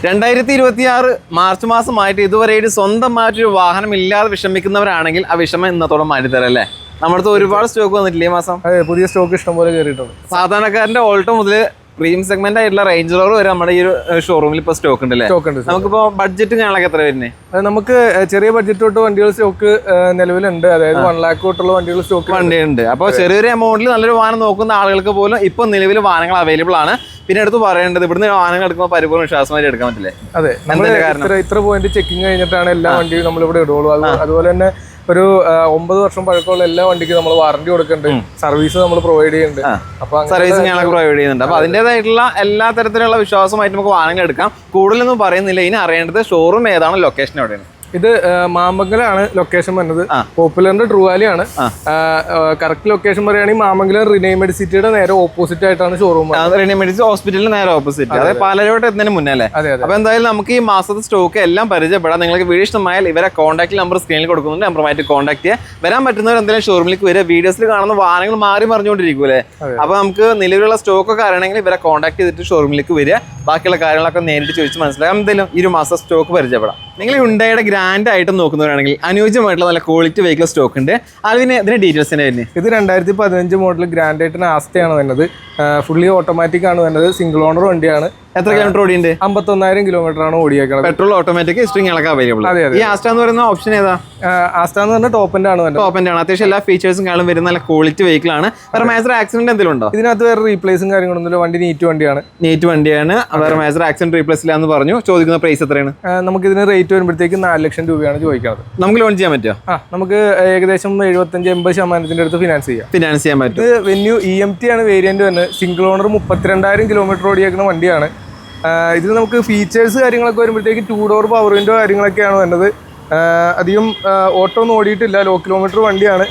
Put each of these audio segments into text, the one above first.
2026 March മാസമായിട്ട് ഇതുവരെയായിട്ട് സ്വന്തമായിട്ടൊരു വാഹനം ഇല്ലാതെ വിഷമിക്കുന്നവരാണെങ്കിൽ ആ വിഷമം ഇന്നത്തോടെ മാറ്റിത്തരാം അല്ലേ? നമ്മുടെ ഒരുപാട് സ്റ്റോക്ക് വന്നിട്ടില്ലേ ഈ മാസം? അതെ, പുതിയ സ്റ്റോക്ക് ഇഷ്ടംപോലെ കയറിയിട്ടുണ്ട്. സാധാരണക്കാരന്റെ ഓൾട്ടോ മുതൽ പ്രീമിയം സെഗ്മെന്റ് ആയിട്ടുള്ള റേഞ്ച് റോവർ വരെ നമ്മുടെ ഈ ഒരു ഷോറൂമിൽ ഇപ്പോൾ സ്റ്റോക്ക് ഉണ്ട് അല്ലേ? നമുക്കിപ്പോ ബഡ്ജറ്റ് കാണാനൊക്കെ എത്ര വരുന്നത്? നമുക്ക് ചെറിയ ബഡ്ജറ്റ് തൊട്ട് വണ്ടികൾ സ്റ്റോക്ക് നിലവിലുണ്ട്. അതായത് 1 lakh തൊട്ടുള്ള വണ്ടികൾ സ്റ്റോക്ക് വണ്ടിയുണ്ട്. അപ്പോൾ ചെറിയൊരു എമൗണ്ടിൽ നല്ലൊരു വാഹനം നോക്കുന്ന ആളുകൾക്ക് പോലും ഇപ്പൊ നിലവിൽ വാഹനങ്ങൾ അവൈലബിൾ ആണ്. പിന്നെ എടുത്ത് പറയേണ്ടത് ഇവിടുന്ന് വാഹനങ്ങൾ എടുക്കുമ്പോൾ പരിപൂർണ്ണ വിശ്വാസമായിട്ട് എടുക്കാൻ പറ്റില്ലേ? അതെ, ഇത്ര പോയിന്റ് ചെക്കിങ് കഴിഞ്ഞിട്ടാണ് എല്ലാ വണ്ടിയും നമ്മളിവിടെ ഇടുള്ളൂ. അതുപോലെ തന്നെ ഒരു 9 വർഷം പഴക്കമുള്ള എല്ലാ വണ്ടിക്കും നമ്മൾ വാറന്റി കൊടുക്കുന്നുണ്ട്, സർവീസ് നമ്മൾ പ്രൊവൈഡ് ചെയ്യുന്നുണ്ട്. അപ്പൊ സർവീസ് ഞങ്ങൾ പ്രൊവൈഡ് ചെയ്യുന്നുണ്ട്. അപ്പൊ അതിന്റേതായിട്ടുള്ള എല്ലാ തരത്തിലുള്ള വിശ്വാസമായിട്ട് നമുക്ക് വാഹനങ്ങൾ എടുക്കാം. കൂടുതലൊന്നും പറയുന്നില്ല. ഇനി അറിയേണ്ടത് ഷോറൂം ഏതാണ്, ലൊക്കേഷൻ എവിടെയാണ്? ഇത് മാമംഗലാണ് ലൊക്കേഷൻ വരുന്നത്. പോപ്പുലറിന്റെ ട്രൂ വാലി ആണ്. കറക്റ്റ് ലൊക്കേഷൻ പറയുകയാണെങ്കിൽ മാമംഗലം റിനൈ മെഡിസിറ്റിയുടെ നേരെ ഓപ്പോസിറ്റ് ആയിട്ടാണ് ഷോറൂം. റിനൈ മെഡിസിറ്റി ഹോസ്പിറ്റലിന് നേരെ ഓപ്പോസിറ്റ്, അതായത് പാലരോട്ട് എത്തുന്നതിന് മുന്നേ അല്ലേ? അപ്പൊ എന്തായാലും നമുക്ക് ഈ മാസത്തെ സ്റ്റോക്ക് എല്ലാം പരിചയപ്പെടാം. നിങ്ങൾക്ക് വീഡിയോ ഇഷ്ടമായാൽ ഇവരെ കോൺടാക്ട് നമ്പർ സ്ക്രീനിൽ കൊടുക്കുന്നുണ്ട്, നമ്പറുമായിട്ട് കോൺടാക്ട് ചെയ്യുക. വരാൻ പറ്റുന്നവർ എന്തെങ്കിലും ഷോറൂമിലേക്ക് വരിക. വീഡിയോസിൽ കാണുന്ന വാഹനങ്ങൾ മാറി മറിഞ്ഞുകൊണ്ടിരിക്കൂലേ? അപ്പൊ നമുക്ക് നിലവിലുള്ള സ്റ്റോക്കൊക്കെ അറിയണമെങ്കിൽ ഇവരെ കോൺടാക്ട് ചെയ്തിട്ട് ഷോറൂമിലേക്ക് വരിക. ബാക്കിയുള്ള കാര്യങ്ങളൊക്കെ നേരിട്ട് ചോദിച്ച് മനസ്സിലാക്കാം. എന്തായാലും ഈ ഒരു മാസം സ്റ്റോക്ക് പരിചയപ്പെടാം. നിങ്ങൾ ഹ്യുണ്ടായിയുടെ ഗ്രാൻഡ് ആയിട്ട് നോക്കുന്നവരാണെങ്കിൽ അനുയോജ്യമായിട്ടുള്ള നല്ല ക്വാളിറ്റി വെഹിക്കിൾ സ്റ്റോക്ക് ഉണ്ട്. അതിന് ഇതിന്റെ ഡീറ്റെയിൽസ് തന്നെ വരുന്നത്. ഇത് 2015 മോഡൽ ഗ്രാൻഡ് ആയിട്ട് ആസ്റ്റയാണ് വരുന്നത്. ഫുള്ളി ഓട്ടോമാറ്റിക് ആണ് വരുന്നത്. സിംഗിൾ ഓണർ വണ്ടിയാണ്. എത്ര കിലോമീറ്റർ ഓടിയുണ്ട്? 51,000 കിലോമീറ്റർ ആണ് ഓടിയേക്കുന്നത്. പെട്രോൾ ഓട്ടോമാറ്റിക് സ്ട്രിംഗ് ഒക്കെ അവൈലബിൾ. ഈ ആസ്റ്റ എന്ന് പറയുന്ന ഓപ്ഷൻ ഏതാ? ആസ്റ്റ എന്ന് പറഞ്ഞാൽ ടോപ്പിന്റെ ആണ്. ടോപ്പിന്റെ ആണ്. അത്യാവശ്യം എല്ലാ ഫീച്ചേഴ്സും കാണും വരുന്ന നല്ല ക്വാളിറ്റി വെഹിക്കിൾ ആണ്. വേറെ മേജർ ആക്സിഡന്റ് എന്തെങ്കിലും ഉണ്ടോ? ഇതിനകത്ത് വേറെ റീപ്ലേസും കാര്യങ്ങളൊന്നുമില്ല. വണ്ടി നീറ്റ് വണ്ടിയാണ്. വേറെ മേജർ ആക്സിഡന്റ് റീപ്ലേസ് ഇല്ല എന്ന് പറഞ്ഞു. ചോദിക്കുന്ന പ്രൈസ് എത്രയാണ്? നമുക്ക് ഇതിന് റേറ്റ് വരുമ്പോഴത്തേക്ക് 4 ലക്ഷം രൂപയാണ് ചോദിക്കുന്നത്. നമുക്ക് ലോൺ ചെയ്യാൻ പറ്റുമോ? നമുക്ക് ഏകദേശം 75-80% അടുത്ത് ഫിനാൻസ് ചെയ്യാൻ പറ്റും. ഇത് വെന്യൂ EMT ആണ് വേരിയന്റ് വരുന്നത്. സിംഗിൾ ഓണർ 32,000 കിലോമീറ്റർ ഓടിയേക്കുന്ന വണ്ടിയാണ്. ഇതിൽ നമുക്ക് ഫീച്ചേഴ്സ് കാര്യങ്ങളൊക്കെ വരുമ്പോഴത്തേക്ക് 2 ഡോർ പവർ വിൻഡോ കാര്യങ്ങളൊക്കെയാണ് വരുന്നത്. അധികം ഓട്ടോ ഒന്നും ഓടിയിട്ടില്ല. ലോ കിലോമീറ്റർ വണ്ടിയാണ്.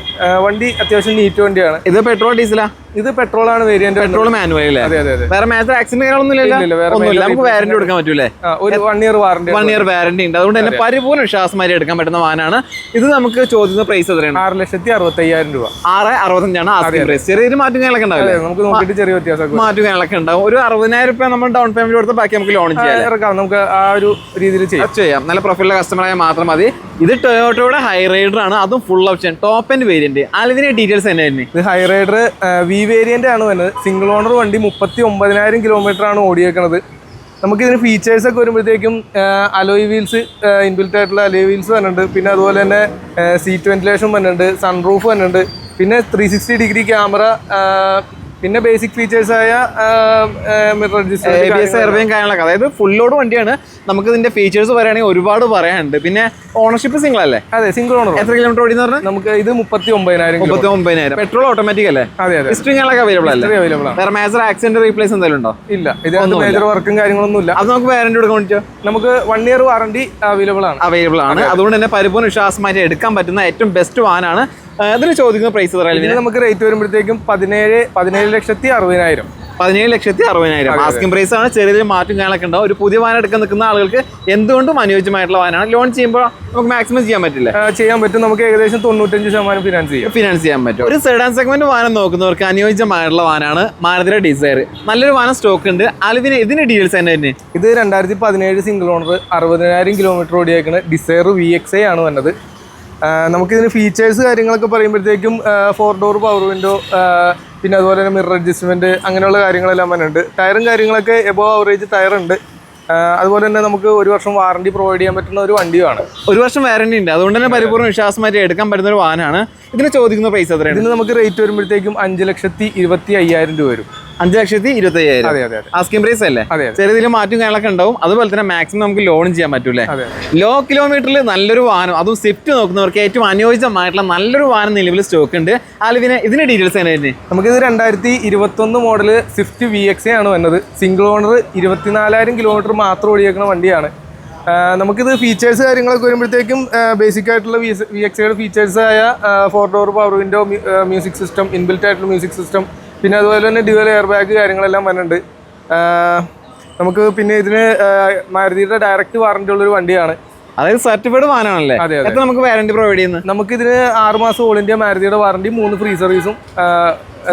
വണ്ടി അത്യാവശ്യം നീറ്റ് വണ്ടിയാണ്. ഇത് പെട്രോൾ ഡീസലാ? ഇത് പെട്രോൾ ആണ് വേരിയന്റ്. പെട്രോൾ മാനുവൽ അല്ലേ? അതെ. വേറെ മേജർ ആക്സിഡന്റ് നമുക്ക് വാറന്റി കൊടുക്കാൻ പറ്റൂലേ? ഒരു 1 year വാറന്റി. 1 year വാറന്റി ഉണ്ട്. അതുകൊണ്ട് തന്നെ പരിപൂർണ്ണ വിശ്വാസമായി എടുക്കാൻ പറ്റുന്ന വാഹനമാണ് ഇത്. നമുക്ക് ചോദിക്കുന്ന പ്രൈസ് എത്രയാണ്? 6,65,000 രൂപ. 6,65,000 ആസ്കിംഗ് പ്രൈസ്. ചെറിയൊരു മാറ്റങ്ങളൊക്കെ ഉണ്ടാവില്ലേ? നമുക്ക് നോക്കിയിട്ട് ചെറിയ വ്യത്യാസം മാറ്റങ്ങളൊക്കെ ഉണ്ടാവും. ഒരു 60,000 രൂപ നമ്മൾ ഡൗൺ പേയ്മെന്റ് കൊടുത്താൽ ബാക്കി നമുക്ക് ലോൺ ചെയ്യാം. നമുക്ക് ആ ഒരു രീതിയിൽ ചെയ്യാം. നല്ല പ്രൊഫൈലുള്ള കസ്റ്റമറായ മാത്രം മതി. ഇത് ടൊയോട്ടയുടെ ഹൈ റൈഡർ ആണ്. അതും full option top and variant. അതിന്റെ ഡീറ്റെയിൽസ് തന്നെ. ഇത് ഹൈ റൈഡർ വി വേരിയന്റ് ആണ് വരുന്നത്. സിംഗിൾ ഓണർ വണ്ടി 39,000 കിലോമീറ്റർ ആണ് ഓടിയേക്കുന്നത്. നമുക്കിതിന് ഫീച്ചേഴ്സ് ഒക്കെ വരുമ്പോഴത്തേക്കും അലോയ് വീൽസ്, ഇൻബിൽറ്റ് ആയിട്ടുള്ള അലോയ് വീൽസ് വരുന്നുണ്ട്. പിന്നെ അതുപോലെ തന്നെ സീറ്റ് വെന്റിലേഷൻ വരുന്നുണ്ട്, സൺറൂഫ് വരുന്നുണ്ട്. പിന്നെ 360 ഡിഗ്രി ക്യാമറ, പിന്നെ ബേസിക് ഫീച്ചേഴ്സ് ആയ മിറർ കാര്യങ്ങളൊക്കെ. അതായത് ഫുൾ ലോഡ് വണ്ടിയാണ്. നമുക്ക് ഇതിന്റെ ഫീച്ചേഴ്സ് പറയുകയാണെങ്കിൽ ഒരുപാട് പറയാനുണ്ട്. പിന്നെ ഓണർഷിപ്പ് സിംഗിൾ അല്ലേ? അതെ, സിംഗിൾ ഓണർ. എത്ര കിലോമീറ്റർ ഓടി എന്ന് പറഞ്ഞാൽ? നമുക്ക് ഇത് 39,000. പെട്രോൾ ഓട്ടോമാറ്റിക് അല്ലേ? അതെ. സ്ട്രിംഗ് അവൈലബിൾ അല്ലേ? വേറെ മേജർ ആക്സിഡന്റ് റീപ്ലേസ് എന്തെങ്കിലും ഉണ്ടോ? ഇല്ല, ഇതിനകത്ത് മേജർ വർക്കും കാര്യങ്ങളൊന്നും ഇല്ല. അത് നമുക്ക് വാറന്റി കൊടുക്കാൻ പറ്റുമോ? നമുക്ക് 1 year വാറന്റി അവൈലബിൾ ആണ്. അതുകൊണ്ട് തന്നെ പരിപൂർണ്ണ വിശ്വാസമായിട്ട് എടുക്കാൻ പറ്റുന്ന ഏറ്റവും ബെസ്റ്റ് വാഹനമാണ്. അതിന് ചോദിക്കുന്ന പ്രൈസ് നമുക്ക് റേറ്റ് വരുമ്പോഴത്തേക്കും 17,60,000. 17,60,000 ആസ്കിംഗ് പ്രൈസ് ആണ്. ചെറിയ മാറ്റം കാര്യങ്ങളൊക്കെ ഉണ്ടാവും. ഒരു പുതിയ വാഹനം എടുക്കാൻ നിൽക്കുന്ന ആളുകൾക്ക് എന്തുകൊണ്ടും അനുയോജ്യമായിട്ടുള്ള വാഹനമാണ്. ലോൺ ചെയ്യുമ്പോൾ നമുക്ക് മാക്സിമം ചെയ്യാൻ പറ്റില്ല? ചെയ്യാൻ പറ്റും. നമുക്ക് ഏകദേശം 95% ഫിനാൻസ് ചെയ്യാൻ പറ്റും. ഒരു സെഡാൻ സെഗ്മെന്റ് വാഹനം നോക്കുന്നവർക്ക് അനുയോജ്യമായിട്ടുള്ള വാഹനമാണ് മാരുതിയുടെ ഡിസയർ. നല്ലൊരു വാഹനം സ്റ്റോക്ക് ഉണ്ട്. ഇതിന്റെ ഡീറ്റെയിൽസ് തന്നെ. ഇത് 2017 സിംഗിൾ ഓണർ 60,000 കിലോമീറ്റർ ഓടിയേക്കുന്ന ഡിസയർ VXi ആണ് വന്നത്. നമുക്കിതിന് ഫീച്ചേഴ്സ് കാര്യങ്ങളൊക്കെ പറയുമ്പോഴത്തേക്കും 4 ഡോർ പവർ വിൻഡോ, പിന്നെ അതുപോലെ തന്നെ മിറർ അഡ്ജസ്റ്റ്മെന്റ്, അങ്ങനെയുള്ള കാര്യങ്ങളെല്ലാം വരുന്നുണ്ട്. ടയറും കാര്യങ്ങളൊക്കെ എബോവ് ആവറേജ് ടയറുണ്ട്. അതുപോലെ തന്നെ നമുക്ക് 1 വർഷം വാറന്റി പ്രൊവൈഡ് ചെയ്യാൻ പറ്റുന്ന ഒരു വണ്ടിയാണ്. 1 വർഷം വാറന്റി ഉണ്ട്. അതുകൊണ്ട് തന്നെ പരിപൂർണ്ണ വിശ്വാസമായിട്ട് എടുക്കാൻ പറ്റുന്ന ഒരു വാഹനമാണ്. ഇതിന് ചോദിക്കുന്ന പ്രൈസ് എത്രയാണ്? ഇതിന് നമുക്ക് റേറ്റ് വരുമ്പോഴത്തേക്കും 5,25,000 രൂപ വരും. 5,25,000. അതെ. ആസ്കിംഗ് പ്രൈസ് അല്ലേ? ചെറിയ മാറ്റം കാര്യങ്ങളൊക്കെ ഉണ്ടാവും. അതുപോലെ തന്നെ മാക്സിമം നമുക്ക് ലോൺ ചെയ്യാൻ പറ്റൂലേ? ലോ കിലോമീറ്ററിൽ നല്ലൊരു വാഹനം, അതും സ്വിഫ്റ്റ് നോക്കുന്നവർക്ക് ഏറ്റവും അനുയോജ്യമായിട്ടുള്ള നല്ലൊരു വാഹനം നിലവിൽ സ്റ്റോക്ക് ഉണ്ട്. ഇതിന്റെ ഡീറ്റെയിൽസ് തന്നെ. നമുക്കിത് 2021 മോഡൽ സ്വിഫ്റ്റ് VXi ആണ് വന്നത്. സിംഗിൾ ഓണർ 24,000 കിലോമീറ്റർ മാത്രം ഓടിയേക്കുന്ന വണ്ടിയാണ്. നമുക്കിത് ഫീച്ചേഴ്സ് കാര്യങ്ങളൊക്കെ വരുമ്പോഴത്തേക്കും ബേസിക് ആയിട്ടുള്ള VXiയുടെ ഫീച്ചേഴ്സ് ആയ 4 door power window, music system, inbuilt ആയിട്ടുള്ള മ്യൂസിക് സിസ്റ്റം, പിന്നെ അതുപോലെ തന്നെ ഡ്യുവൽ എയർ ബാഗ് കാര്യങ്ങളെല്ലാം വരുന്നുണ്ട്. നമുക്ക് പിന്നെ ഇതിന് മാരുതിയുടെ ഡയറക്റ്റ് വാറന്റി ഉള്ളൊരു വണ്ടിയാണ്. അതായത് സർട്ടിഫൈഡ് വാഹനമാണല്ലേ? നമുക്ക് വാറന്റി പ്രൊവൈഡ് ചെയ്യുന്നത്. നമുക്ക് ഇതിന് 6 മാസം ഓൾ ഇന്ത്യ മാരുതിയുടെ വാറന്റി, 3 ഫ്രീ സർവീസും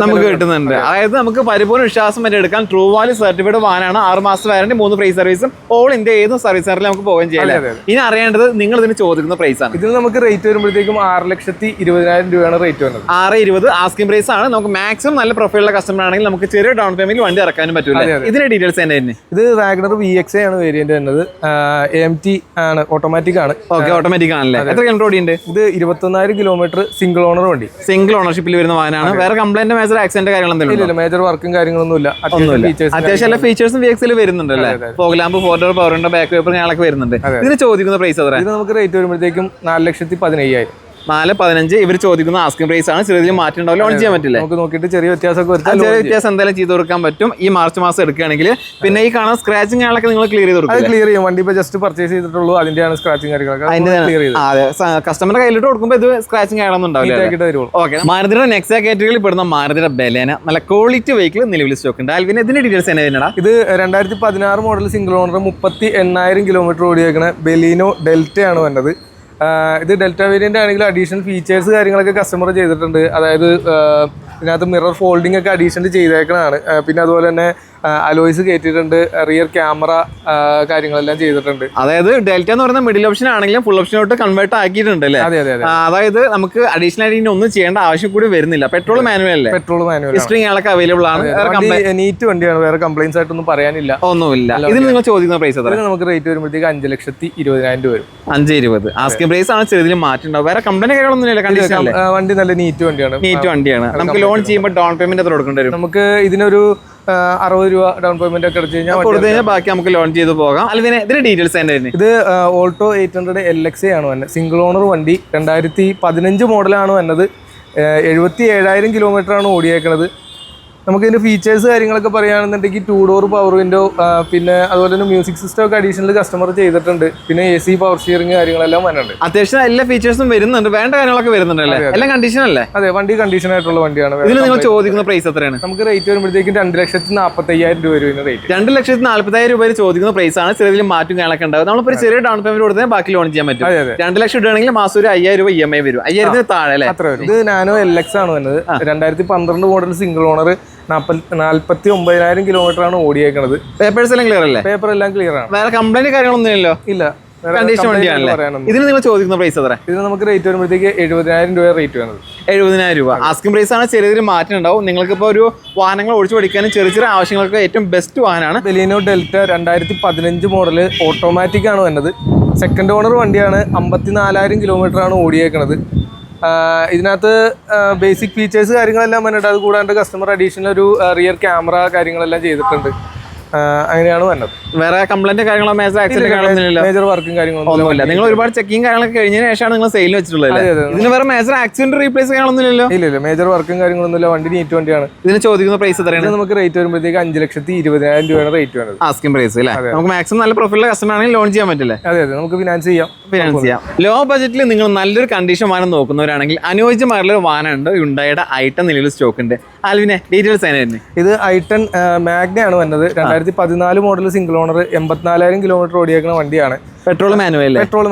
നമുക്ക് കിട്ടുന്നുണ്ട്. അതായത് നമുക്ക് പരിപൂർണ്ണ വിശ്വാസം വരെ എടുക്കാൻ ട്രൂ വാല്യൂ സർട്ടിഫൈഡ് വാനാണ്. 6 മാസം വാറന്റി, 3 ഫ്രീ സർവീസും, ഓൾ ഇന്ത്യ ഏത് സർവീസ് സെന്ററിൽ നമുക്ക് പോവുകയും ചെയ്യാം. ഇനി അറിയേണ്ടത് നിങ്ങൾ ഇതിന് ചോദിക്കുന്ന പ്രൈസ് ആണ്. ഇതിന് നമുക്ക് റേറ്റ് വരുമ്പോഴത്തേക്കും 6,20,000 രൂപയാണ് റേറ്റ് വരുന്നത്. 6,20,000 ആസ്കിംഗ് പ്രൈസ് ആണ്. നമുക്ക് മാക്സിമം നല്ല പ്രൊഫൈലുള്ള കസ്റ്റമർ ആണെങ്കിൽ നമുക്ക് ചെറിയ ഡൗൺ പേയ്മെന്റ് വണ്ടി ഇറക്കാനും പറ്റില്ല. ഇതിന്റെ ഡീറ്റെയിൽസ് തന്നെ. ഇത് വാഗണർ VXA ആണ് വേരിയന്റ് വരുന്നത്. AMT ആണ്, ഓട്ടോമാറ്റിക് ആണ്. ഓക്കെ, ഓട്ടോമാറ്റിക് ആണല്ലേ. എത്ര കിലോമീറ്റർ ഓടിയുണ്ട്? ഇത് 21,000 കിലോമീറ്റർ സിംഗിൾ ഓണർ വണ്ടി. സിംഗിൾ ഓണർഷിപ്പിൽ വരുന്ന വാഹനമാണ്. വേറെ കംപ്ലൈന്റ്, മേജർ ആക്സിഡന്റ് കാര്യങ്ങളൊന്നും ഇല്ല. മേജർ വർക്കും കാര്യങ്ങളൊന്നും ഇല്ല. അത്യാവശ്യം എല്ലാ ഫീച്ചേഴ്സും VXA വരുന്നുണ്ടല്ലേ. Fog lamp, 4 door power window, back wiper കാര്യങ്ങളൊക്കെ വരുന്നുണ്ട്. ഇതിന് ചോദിക്കുന്ന പ്രൈസ് എത്ര? ഇത് നമുക്ക് റേറ്റ് വരുമ്പോഴത്തേക്കും 4,15,000. 4,15 ഇവർ ചോദിക്കുന്ന ആസ്കിംഗ് പ്രൈസ് ആണ്. ചെറിയ മാറ്റം ഉണ്ടാവില്ല, ലോൺ ചെയ്യാൻ പറ്റില്ല. നമുക്ക് നോക്കിയിട്ട് ചെറിയ വ്യത്യാസം എന്തായാലും ചെയ്ത് കൊടുക്കാൻ പറ്റും ഈ മാർച്ച് മാസം എടുക്കുകയാണെങ്കിൽ. പിന്നെ ഈ കാണാൻ സ്ക്രാച്ചിങ് കാര്യങ്ങളൊക്കെ നിങ്ങൾ ക്ലിയർ ചെയ്ത് കൊടുക്കും. ക്ലിയർ ചെയ്യും. വണ്ടി ഇപ്പോൾ ജസ്റ്റ് പർച്ചേസ് ചെയ്തിട്ടുള്ളൂ, അതിന്റെയാണ് സ്ക്രാച്ചിങ് കാര്യങ്ങളൊക്കെ. അതെ, കസ്റ്റമറുടെ കയ്യിലിട്ട് കൊടുക്കുമ്പോൾ ഇത് സ്ക്രാച്ചിങ് കാര്യങ്ങളൊന്നും ഉണ്ടാവില്ല. ഓക്കെ, മാരുതിയുടെ നെക്സ കാറ്റഗറിയിൽ പെടുന്ന മാരുതിയുടെ ബലേന നല്ല ക്വാളിറ്റി വെഹിക്കിൾ നിലവിൽ സ്റ്റോക്ക് ഉണ്ട്. ആൽവിൻ, ഇതിന്റെ ഡീറ്റെയിൽസ് എന്നാ? ഇത് 2016 മോഡൽ സിംഗിൾ ഓണർ 38,000 കിലോമീറ്റർ ഓടിയേക്കണ ബെലീനോ ഡെൽറ്റ ആണ് വന്നത്. ഇത് ഡെൽറ്റ വേരിയന്റ് ആണെങ്കിൽ അഡീഷണൽ ഫീച്ചേഴ്സ് കാര്യങ്ങളൊക്കെ കസ്റ്റമർ ചെയ്തിട്ടുണ്ട്. അതായത് ഇതിനകത്ത് മിറർ ഫോൾഡിംഗ് ഒക്കെ അഡീഷണൽ ചെയ്തേക്കണതാണ്. പിന്നെ അതുപോലെ തന്നെ അലോയ്സ് കയറ്റിയിട്ടുണ്ട്, റിയർ ക്യാമറ കാര്യങ്ങളെല്ലാം ചെയ്തിട്ടുണ്ട്. അതായത് ഡെൽറ്റ എന്ന് പറയുന്ന മിഡിൽ ഓപ്ഷൻ ആണെങ്കിലും ഫുൾ ഓപ്ഷനോട്ട് കൺവേർട്ട് ആക്കിയിട്ടുണ്ട് അല്ലേ? അതായത് നമുക്ക് അഡീഷണൽ ആയിട്ട് ഒന്നും ചെയ്യേണ്ട ആവശ്യം കൂടി വരുന്നില്ല. പെട്രോൾ മാനുവൽ അല്ലേ? പെട്രോൾ മാനുവൽ ഹിസ്റ്ററിംഗ് ആളൊക്കെ അവൈലബിൾ ആണ്. നീറ്റ് വണ്ടിയാണ്, വേറെ കംപ്ലൈൻസ് ആയിട്ടൊന്നും പറയാനില്ല, ഒന്നുമില്ല. ഇതിന് നിങ്ങൾ ചോദിക്കുന്ന പ്രൈസ് നമുക്ക് റേറ്റ് വരുമ്പോഴത്തേക്ക് 5,20,000 വരും. 5,20,000 ആസ്കിംഗ് പ്രൈസ് ആണ്. ചെറിയ മാറ്റം ഉണ്ടാവും. വേറെ കംപ്ലൈന്റ് കാര്യങ്ങളൊന്നും ഇല്ല. കണ്ടീഷൻ വണ്ടി നല്ല നീറ്റ് വണ്ടിയാണ്. നമുക്ക് ലോൺ ചെയ്യുമ്പോൾ ഡൗൺ പേയ്മെന്റ് എത്ര കൊടുക്കേണ്ടി വരും? നമുക്ക് ഇതിനൊരു 60 രൂപ ഡൗൺ പേയ്മെന്റ് ഒക്കെ എടുത്തു കഴിഞ്ഞാൽ ബാക്കി നമുക്ക് ലോൺ ചെയ്ത് പോകാം. അല്ലെങ്കിൽ ഇതിന്റെ ഡീറ്റെയിൽസ് തന്നെ. ഇത് ഓൾട്ടോ 800 LXA ആണ് വന്നത്. സിംഗിൾ ഓണർ വണ്ടി, 2015 മോഡലാണ് വന്നത്. 77,000 കിലോമീറ്റർ ആണ് ഓടിയേക്കണത്. നമുക്ക് ഇതിന്റെ ഫീച്ചേഴ്സ് കാര്യങ്ങളൊക്കെ പറയുകയാണെന്നുണ്ടെങ്കിൽ 2 ഡോർ പവർ വിൻഡോ, പിന്നെ അതുപോലെ തന്നെ മ്യൂസിക് സിസ്റ്റം ഒക്കെ അഡീഷണൽ കസ്റ്റമർ ചെയ്തിട്ടുണ്ട്. പിന്നെ AC പവർ സ്റ്റിയറിംഗ് കാര്യങ്ങളെല്ലാം വരുന്നുണ്ട്. അത്യാവശ്യം എല്ലാ ഫീച്ചേഴ്സും വരുന്നുണ്ട്. വേണ്ട കാര്യങ്ങളൊക്കെ വരുന്നുണ്ടല്ലേ? എല്ലാം കണ്ടീഷൻ അല്ലേ? അതെ, വണ്ടി കണ്ടീഷൻ ആയിട്ടുള്ള വണ്ടിയാണ്. ഇതിന് നിങ്ങൾ ചോദിക്കുന്ന പ്രൈസ് എത്രയാണ്? നമുക്ക് റേറ്റ് വരുമ്പോഴത്തേക്കും 2,45,000 രൂപ വരും. റേറ്റ് 2,40,000 രൂപ ചോദിക്കുന്ന പ്രൈസ് ആണ്. ചെറിയ മാറ്റം കാര്യങ്ങളൊക്കെ ഉണ്ടാവും. നമ്മളിപ്പോൾ ചെറിയ ഡൗൺ പേയ്മെന്റ് കൊടുത്താൽ ബാക്കി ലോൺ ചെയ്യാൻ പറ്റും. 2 ലക്ഷം ഇടുകയാണെങ്കിൽ മാസം ഒരു 5,000 രൂപ EMI വരും. 5,000 താഴെ അല്ലേ? ഇത് നാനോ LX ആണ് വന്നത്. 2012 മോഡൽ സിംഗിൾ ഓണർ, 49,000 കിലോമീറ്റർ ആണ് ഓടിയേക്കണത്. പേപ്പേഴ്സ് എല്ലാം ക്ലിയർ അല്ലേ? പേപ്പർ എല്ലാം ക്ലിയർ ആണ്. വേറെ കംപ്ലൈന്റ് കാര്യങ്ങളൊന്നും ഇല്ലല്ലോ? ഇല്ല. കണ്ടീഷൻ വണ്ടിയാണല്ലേ? ഇതിന് നിങ്ങൾ ചോദിക്കുന്ന പ്രൈസ് എത്ര? ഇതിന് നമുക്ക് റേറ്റ് വരുമ്പോഴത്തേക്ക് 70,000 രൂപ റേറ്റ് വരുന്നത്. 70,000 രൂപ ആസ്കിംഗ് പ്രൈസ് ആണ്. ചെറിയൊരു മാറ്റം ഉണ്ടാവും. നിങ്ങൾക്കിപ്പോൾ ഒരു വാഹനങ്ങൾ ഓടിച്ചു പഠിക്കാനും ചെറിയ ആവശ്യങ്ങൾക്ക് ഏറ്റവും ബെസ്റ്റ് വാഹനമാണ് ബെലീനോ ഡെൽറ്റ. 2015 മോഡൽ ഓട്ടോമാറ്റിക് ആണ് വന്നത്. സെക്കൻഡ് ഓണർ വണ്ടിയാണ്. 54,000 കിലോമീറ്റർ ആണ് ഓടിയേക്കണത്. ഇതിനകത്ത് ബേസിക് ഫീച്ചേഴ്സ് കാര്യങ്ങളെല്ലാം വന്നിട്ട്, അത് കൂടാണ്ട് കസ്റ്റമർ അഡീഷണൽ ഒരു റിയർ ക്യാമറ കാര്യങ്ങളെല്ലാം ചെയ്തിട്ടുണ്ട്. അങ്ങനെയാണ് വന്നത്. വേറെ കംപ്ലൈന്റ് കാര്യങ്ങളോ മേജർ ആക്സിഡന്റ് കാര്യങ്ങളൊന്നുമില്ല? മേജർ വർക്കും കാര്യങ്ങളൊന്നുമില്ല. നിങ്ങൾ ഒരുപാട് ചെക്കിങ് കാര്യങ്ങളൊക്കെ കഴിഞ്ഞതിന് ശേഷമാണ് നിങ്ങൾ സെയിൽ വെച്ചിട്ടുള്ളത്. ഇതിന് വേറെ മേജർ ആക്സിഡന്റ് റീപ്ലേസ് കാര്യങ്ങളൊന്നുമില്ലല്ലോ? ഇല്ല. മേജർ വർക്കും കാര്യങ്ങളൊന്നുമില്ല. വണ്ടി നീറ്റ് വണ്ടിയാണ്. ഇതിന് ചോദിക്കുന്ന പ്രൈസ് എത്രയാണ്? നമുക്ക് റേറ്റ് വരുമ്പോഴത്തേക്ക് 5,20,000 രൂപയാണ് റേറ്റ് വരുന്നത്. ആസ്കിംഗ് പ്രൈസ് അല്ലേ? നമുക്ക് മാക്സിമം നല്ല പ്രൊഫൈലുള്ള കസ്റ്റമർ ആണെങ്കിൽ ലോൺ ചെയ്യാൻ പറ്റില്ലേ? അതെ, നമുക്ക് ഫിനാൻസ് ചെയ്യാം. ലോ ബജറ്റിൽ നിങ്ങൾ നല്ലൊരു കണ്ടീഷൻ വാഹനം നോക്കുന്നവരാണെങ്കിൽ അനുയോജ്യമായിട്ടുള്ള ഒരു വാഹനം ഉണ്ട്. ഹ്യുണ്ടായിയുടെ ഐട്ടൺ നിലവിൽ സ്റ്റോക്ക് ഉണ്ട്. ആൽവിനെ ഡീറ്റെയിൽസ് തന്നെ. ഇത് ഐട്ടൺ മാഗ്ന ആണ് വന്നത്. 2014 മോഡൽ സിംഗിൾ ഓണർ, 84,000 കിലോമീറ്റർ ഓടിയേക്കുന്ന വണ്ടിയാണ്. പെട്രോൾ മാനുവൽ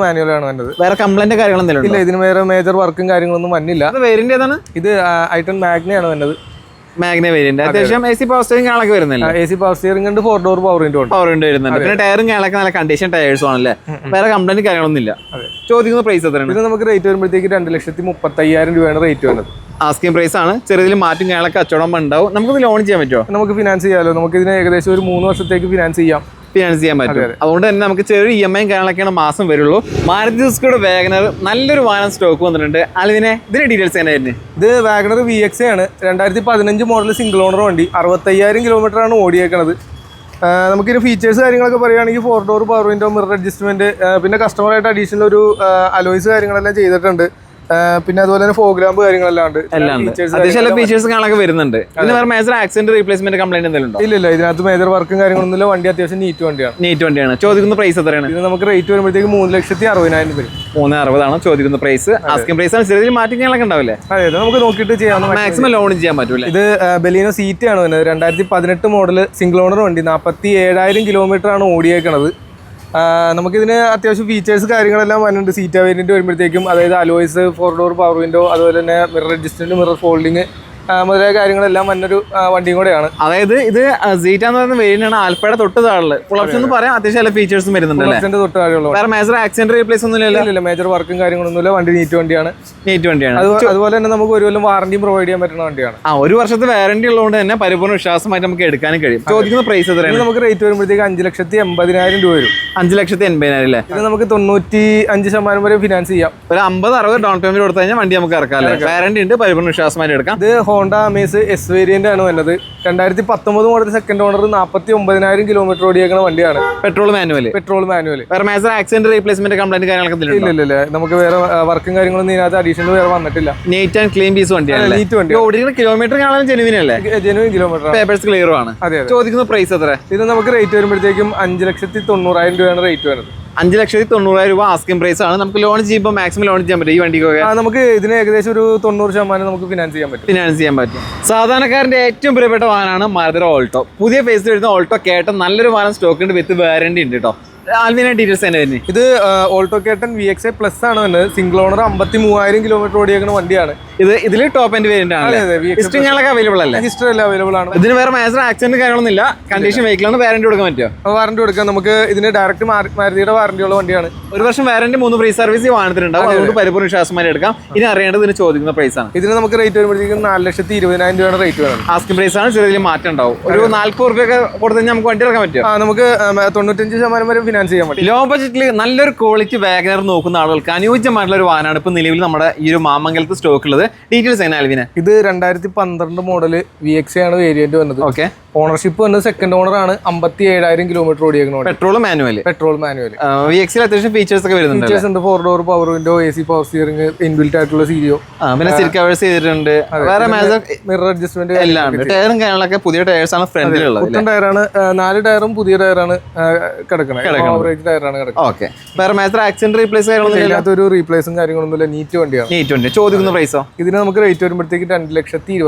ആണ് വന്നത്. വേറെ കംപ്ലൈന്റ് കാര്യങ്ങളൊന്നും ഇല്ല. ഇതിന് വേറെ മേജർ വർക്കും കാര്യങ്ങളൊന്നും വന്നില്ല. വേരിയന്റ് ഏതാണ്? ഇത് ഐട്ടൺ മാഗ്ന ആണ് വന്നത്. Magna variant. അത്യാവശ്യം AC പവർ സ്റ്റിയറിംഗ് കാണൊക്കെ വരുന്നില്ല? AC പവർ സ്റ്റിയറിംഗ് ഉണ്ട്, 4 ഡോർ പവർ വിൻഡോ വരുന്നുണ്ട്. പിന്നെ ടയറും കാണൊക്കെ നല്ല കണ്ടീഷൻ ടയേഴ്സും ആണല്ലേ? വേറെ കംപ്ലൈന്റ് കാര്യങ്ങളൊന്നും ഇല്ല. ചോദിക്കുന്ന പ്രൈസ് എത്രയാണ്? ഇത് നമുക്ക് റേറ്റ് വരുമ്പോഴത്തേക്ക് 2,35,000 രൂപയാണ് റേറ്റ് വരുന്നത്. ആസ്കിംഗ് പ്രൈസ് ആണ്. ചെറിയ മാറ്റം കാണൊക്കെ കച്ചവടം ഉണ്ടാവും. നമുക്ക് ലോൺ ചെയ്യാൻ പറ്റുമോ? നമുക്ക് ഫിനാൻസ് ചെയ്യാമല്ലോ. നമുക്ക് ഇതിന് ഏകദേശം ഒരു 3 വർഷത്തേക്ക് ഫിനാൻസ് ചെയ്യാൻ പറ്റും. അതുകൊണ്ട് തന്നെ നമുക്ക് ചെറിയ EMI കാര്യങ്ങളൊക്കെയാണ് മാസം വരുള്ളൂ. മാരുതി സുസുക്കിയുടെ വാഗണർ നല്ലൊരു വാഹനം സ്റ്റോക്ക് വന്നിട്ടുണ്ട്. അതിനെ ഇതിന്റെ ഡീറ്റെയിൽസ് തന്നെയായിരുന്നു. ഇത് വാഗണർ VXA ആണ്. 2015 മോഡൽ സിംഗിൾ ഓണർ വണ്ടി. 65,000 കിലോമീറ്റർ ആണ് ഓടിയേക്കണത്. നമുക്കിതിന് ഫീച്ചേഴ്സ് കാര്യങ്ങളൊക്കെ പറയുകയാണെങ്കിൽ 4 door power window, mirror adjustment, പിന്നെ കസ്റ്റമറായിട്ട് അഡീഷണൽ ഒരു അലോയ്സ് കാര്യങ്ങളെല്ലാം ചെയ്തിട്ടുണ്ട്. പിന്നെ അതുപോലെ തന്നെ ഫോഗ് ലാമ്പ് കാര്യങ്ങളെല്ലാം ഉണ്ട്. ഫീച്ചേഴ്സ് കാണാൻ വരുന്നുണ്ട്. ഇതിന് വേറെ മേജർ ആക്സിഡന്റ് റീപ്ലേസ്മെന്റ് കംപ്ലൈന്റ് എന്തെങ്കിലും? ഇല്ല. ഇതിനകത്ത് മേജർ വർക്കും കാര്യങ്ങളൊന്നുമില്ല. വണ്ടി അത്യാവശ്യം നീറ്റ് വണ്ടിയാണ്. ചോദിക്കുന്ന പ്രൈസ് എത്രയാണ്? ഇത് നമുക്ക് റേറ്റ് വരുമ്പോഴത്തേക്ക് 3,60,000 വരും. 3,60,000 ആണ് ചോദിക്കുന്ന പ്രൈസ്. ആസ്കിംഗ് പ്രൈസ് ആണ്. ചെറിയ മാറ്റങ്ങളൊക്കെ ഉണ്ടാവില്ലേ? അതെ, നമുക്ക് നോക്കിയിട്ട് ചെയ്യാം. മാക്സിമം ലോൺ ചെയ്യാൻ പറ്റൂല. ഇത് ബെലീനോ സീറ്റ് ആണ് വരുന്നത്. 2018 മോഡൽ സിംഗിൾ ഓണർ വണ്ടി. 47,000 കിലോമീറ്റർ ആണ് ഓടിയേക്കണത്. നമുക്കിതിന് അത്യാവശ്യം ഫീച്ചേഴ്സ് കാര്യങ്ങളെല്ലാം വരുന്നുണ്ട്. സീറ്റ വേരിയന്റ് വരുമ്പോഴത്തേക്കും, അതായത് അലോയ്സ്, 4 ഡോർ പവർ വിൻഡോ, അതുപോലെ തന്നെ മിറർ അഡ്ജസ്റ്റ്മെന്റ്, മിറർ ഫോൾഡിങ്, മുതലായ കാര്യങ്ങളെല്ലാം വന്നൊരു വണ്ടിയും കൂടെയാണ്. അതായത് ഇത് സീറ്റ എന്ന് പറയുന്ന വേരിയന്റാണ്, ആൽഫയുടെ തൊട്ട് താഴെ ഫുൾ ഓപ്ഷൻ എന്ന് പറയാം. അത്യാവശ്യം എല്ലാ ഫീച്ചേഴ്സും വരുന്നുണ്ട് അല്ലേ? തൊട്ട് താഴെയുള്ള വേറെ മേജർ ആക്സിഡന്റ് റീപ്ലേസ് ഒന്നും ഇല്ല, മേജർ വർക്കും കാര്യങ്ങളൊന്നുമില്ല. വണ്ടി നീറ്റ് വണ്ടിയാണ്. നീറ്റ് വണ്ടിയാണ്. അതുപോലെ തന്നെ നമുക്ക് ഒരു കൊല്ലം വാറന്റിയും പ്രൊവൈഡ് ചെയ്യാൻ പറ്റുന്ന വണ്ടിയാണ്. ഒരു വർഷത്തെ വാറന്റി ഉള്ളതുകൊണ്ട് തന്നെ പരിപൂർണ്ണ വിശ്വാസമായിട്ട് നമുക്ക് എടുക്കാനും കഴിയും. ചോദിക്കുന്ന പ്രൈസ് എത്രയാണ്? നമുക്ക് റേറ്റ് വരുമ്പോഴത്തേക്ക് 5,80,000 രൂപ വരും. 5,80,000 അല്ലേ? ഇത് നമുക്ക് 95% വരെ ഫിനാൻസ് ചെയ്യാം. ഒരു 50-60 ഡൗൺ പേയ്മെന്റ് കൊടുത്തു കഴിഞ്ഞാൽ വണ്ടി നമുക്ക് ഇറക്കാം. വാറന്റി ഉണ്ട്, പരിപൂർണ്ണ വിശ്വാസമായിട്ട് എടുക്കാം. ഇത് ഹോണ്ട അമേസ് എസ് വേരിയന്റ് ആണ് വരുന്നത്. 2019 മോഡൽ സെക്കൻഡ് ഓണർ, 49,000 കിലോമീറ്റർ ഓടിയേക്കുന്ന വണ്ടിയാണ്. Petrol manual. വേറെ മേജർ ആക്സിഡന്റ് റീപ്ലേസ്മെന്റ് കംപ്ലൈന്റ് കാര്യങ്ങളൊക്കെ ഇല്ല. നമുക്ക് വേറെ വർക്കും കാര്യങ്ങളൊന്നും ഇതിനകത്ത് അഡീഷണൽ വേറെ വന്നിട്ടില്ല. നീറ്റ് ആൻഡ് ക്ലീൻ പീസ് വണ്ടിയാണ്. നീറ്റ് വണ്ടി. ഓടിക്കുന്ന കിലോമീറ്റർ കാണാൻ ജെനുവിൻ അല്ലേ? Genuine kilometre. പേപ്പേഴ്സ് ക്ലിയർ ആണ്. ചോദിക്കുന്ന പ്രൈസ് എത്ര? ഇത് നമുക്ക് റേറ്റ് വരുമ്പോഴത്തേക്കും 5,90,000 രൂപയാണ് റേറ്റ് വരുന്നത്. 5,90,000 രൂപ ആസ്കിംഗ് പ്രൈസ് ആണ്. നമുക്ക് ലോൺ ചെയ്യുമ്പോൾ മാക്സിമം ലോൺ ചെയ്യാൻ പറ്റും ഈ വണ്ടിക്കൊക്കെ? നമുക്ക് ഇതിന് ഏകദേശം ഒരു 90% നമുക്ക് ഫിനാൻസ് ചെയ്യാൻ പറ്റും. സാധാരണക്കാരന്റെ ഏറ്റവും പ്രിയപ്പെട്ട വാഹനമാണ് മാരുതി ഓൾട്ടോ. പുതിയ ഫേസ് വരുന്ന ഓൾട്ടോ കേട്ടൻ നല്ലൊരു വാഹനം സ്റ്റോക്ക് ഉണ്ട്, വിത്ത് വാറന്റി ഉണ്ട് കേട്ടോ. ആൽവിന ഡീറ്റെയിൽസ് തന്നെ വരുന്നത്. ഇത് ഓൾട്ടോ കേട്ടൻ VXA പ്ലസ് ആണ് വരുന്നത്. സിംഗിൾ ഓണർ, 53,000 കിലോമീറ്റർ ഓടിയേക്കുന്ന വണ്ടിയാണ്. ഇതിൽ ടോപ്പ് എൻഡ് വേരിയന്റ് ആണ്. ഹിസ്റ്ററിങ്ങളൊക്കെ അവൈലബിൾ അല്ലേ? ഹിസ്റ്ററി എല്ലാം അവൈലബിൾ ആണ്. ഇതിന് വേറെ മേജർ ആക്സിഡന്റ് കാര്യങ്ങളൊന്നും ഇല്ല. കണ്ടീഷൻ വെഹിക്കിളാണ്. വാറന്റി കൊടുക്കാൻ പറ്റുമോ? വാറന്റി കൊടുക്കാം. നമുക്ക് ഇതിന് ഡയറക്റ്റ് മാരുതിയുടെ വാറന്റി ഉള്ള വണ്ടിയാണ്. 1 വർഷം വാറന്റി, 3 ഫ്രീ സർവീസ് വാഹനത്തിനുണ്ടാവും. അതുകൊണ്ട് പരിപൂർണ്ണ വിശ്വാസമായി എടുക്കാം. ഇനി അറിയേണ്ടത് ഇതിന് ചോദിക്കുന്ന പ്രൈസ് ആണ്. ഇതിന് നമുക്ക് റേറ്റ് വരുമ്പോഴത്തേക്കും 4,20,000 രൂപയാണ് റേറ്റ് വരുന്നത്. ആസ്കിംഗ് പ്രൈസ് ആണ്. ചെറിയ മാറ്റം ഉണ്ടാവും. ഒരു 40 രൂപയൊക്കെ കൊടുത്തു കഴിഞ്ഞാൽ നമുക്ക് വണ്ടി ഇറക്കാൻ പറ്റുമോ? നമുക്ക് 95% വരെ ഫിനാൻസ് ചെയ്യാൻ പറ്റും. ലോ ബഡ്ജറ്റിൽ നല്ലൊരു ക്വാളിറ്റി വാഗനർ നോക്കുന്ന ആളുകൾക്ക് അനുയോജ്യമായിട്ടുള്ള ഒരു വാഹനമാണ് ഇപ്പൊ നിലവിൽ നമ്മുടെ ഈ ഒരു മാമംഗലത്ത് സ്റ്റോക്ക് ഉള്ളത്. ഡീറ്റെയിൽസ് എങ്ങനെ ആൽവിനെ? ഇത് 2012 മോഡൽ VXA ആണ് വേരിയന്റ് വന്നത്. ഓക്കെ. ഓണർഷിപ്പ് വന്നത് സെക്കൻഡ് ഓണർ ആണ്. 57,000 കിലോമീറ്റർ ഓടിയേക്കുന്നത്. Petrol manual. VXA അത്യാവശ്യം ഫീച്ചേഴ്സ് ഒക്കെ വരുന്നുണ്ട്. 4 door power window, AC power steering, inbuilt ആയിട്ടുള്ള സീരിയോ, പിന്നെ സീറ്റ് കവേഴ്സ് ചെയ്തിട്ടുണ്ട്. വേറെ മേജർ മിറർ അഡ്ജസ്റ്റ്മെന്റ് എല്ലാം ഉണ്ട്. ടയറും കാര്യങ്ങളൊക്കെ പുതിയ ടയേഴ്സ് ആണ് ഫ്രണ്ടിലുള്ളത്. പുത്തൻ ടയറാണ്. 4 ടയറും പുതിയ ടയറാണ് കിടക്കുന്നത്. ആവറേജ് ടയറാണ് കിടക്കുന്നത്. ഓക്കെ. വേറെ മേജർ ആക്സിഡന്റ് റീപ്ലേസ് ഒരു റീപ്ലേസും കാര്യങ്ങളൊന്നുമില്ല. നീറ്റ് വണ്ടിയാണ്. നീറ്റ് വണ്ടി. ചോദിക്കുന്ന പ്രൈസോ? ഇതിന് നമുക്ക് റേറ്റ് വരുമ്പോഴത്തേക്ക് 2,25,000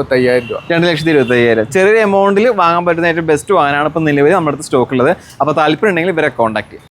രൂപ. 2,25,000. ചെറിയ എമൗണ്ടിൽ വാങ്ങാൻ പറ്റുന്ന ഏറ്റവും ബെസ്റ്റ് വാഹനമാണ് ഇപ്പൊ നിലവിൽ നമ്മുടെ അടുത്ത് സ്റ്റോക്ക് ഉള്ളത്. അപ്പോൾ താല്പര്യം ഉണ്ടെങ്കിൽ ഇവരെ കോൺടാക്ട് ചെയ്യാം.